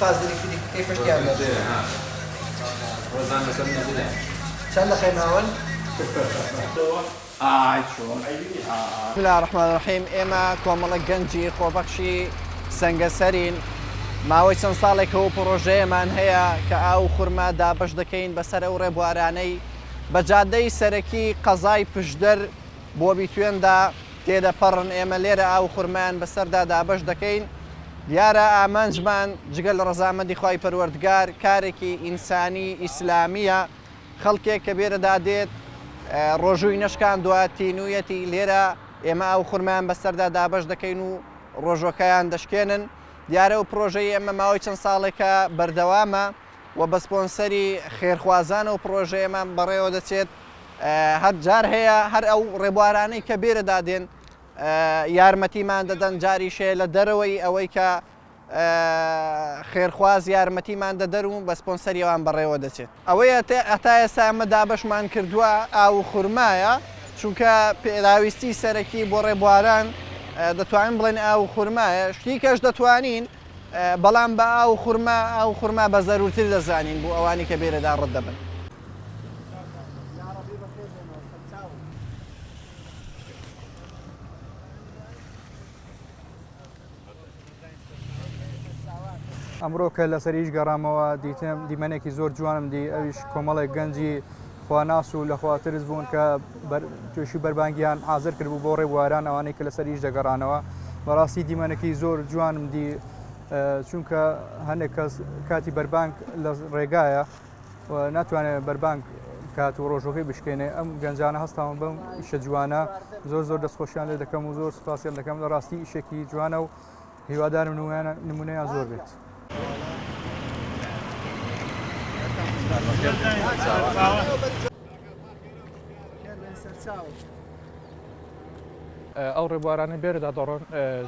قازێکی دیکەی پشتیان ڕۆزان لەسەر نەزیدا چەند لە خێماون؟ بسم الله الرحمن الرحیم. ئێمە کۆمەڵە گەنجی خۆبەخشی سەنگەسەرین. ماوەی چەند ساڵێکەوە پرۆژەیەمان هەیە کە ئاو خورما دابەش دەکەین بەسەر ئەو ڕێبوارانەی بە جادەی سەرەکی قەزای پشدەر بۆ بیتوێندا تێدەپەڕن. ئێمە لێرە ئاو خورمان بەسەردا دابەش دەکەین. دیارە ئامانجمان جگەل ڕەزامەندی خوای پەروەردگار کارێکی ئینسانی ئیسلامیە. خەڵکێک کە بێرەدا دێت ڕۆژووی نەشکان دواتینویەتی لێرە ئێمە ئەو خورمان بەسەردا دابەش دەکەین و ڕۆژۆکەیان دەشکێنن. دیارە و پرۆژەی ئێمە ماوەی چەند ساڵێکە بەردەوامە و بە سپۆنسەری خێرخوازانە و پرۆژەیەمان بەڕێوە دەچێت. هەر جار هەیە هەر ئەو ڕێبوارانەی کە بێرەدا دێن یارمەتیمان دەدەن. جاریشەیە لە دەرەوەی ئەوەی کە خێرخواز یارمەتیمان دەدەن بە سپۆنسەریەوان بەڕێوە دەچێت. ئەوەیە هەتا ئێستا ئەمە دابەشمان کردووە ئاو خورمایە، چونکە پێداویستی سەرەکی بۆ ڕێبواران دەتوانین بڵێن ئاو خورمایە. شتی کەش دەتوانین، بەڵام بە ئاو خورما بە زەرورتر دەزانین بۆ ئەوانی کە بێرەدا ڕەت دەبن. ئەمڕۆ کە لەسەریش گەڕامەوە دیمەنێکی زۆر جوانم دی، ئەویش کۆمەڵێک گەنجی خواناس و لەخواترز بوون کە توێشی بەربانگیان حازر کرد بوو بۆ ڕێبواران ئەوانەی کە لەسەریش دەگەڕانەوە. بەڕاستی دیمەنێکی زۆر جوانم دی، چونکە هەندێک کەس کاتی بەربانگ لە ڕێگایە و ناتوانێت بەربانگ کات و ڕۆژۆکەی بشکێنێ. ئەم گەنجانە هەستاون بەم ئیشە جوانە زۆر دەستخۆشیان لێ دەکەم و زۆر سوپاسیان دەکەم. لە ڕاستی ئیشێکی جوانە و هیوادارم نمونەیان زۆر بێت. ئەو ڕێبوارانە بێرەدا دەڕۆن،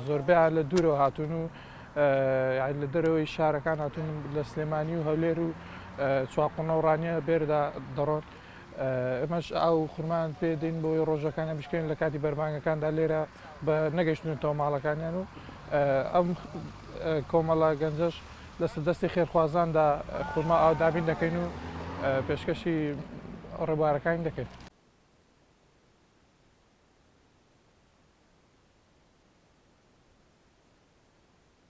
زۆربیان لە دوورەوە هاتوون و لە دەرەوەی شارەکان هاتوون، لە سلێمانی و هەولێر و چواقۆنە و ڕانیە بێرەدا دەڕۆن. ئەمەش ئاو خورمان پێدەین بۆی ڕۆژەکانە بشکێن لە کاتی بەربانگەکاندا لێرە بە نەگەشتنەوە ماڵەکانیان و ئەم کۆمەڵە گەنجەش لەسەر دەستی خێرخوازاندا خورما ئاودابین دەکەین و پێشکەشی ڕێبوارەکانی دەکەین.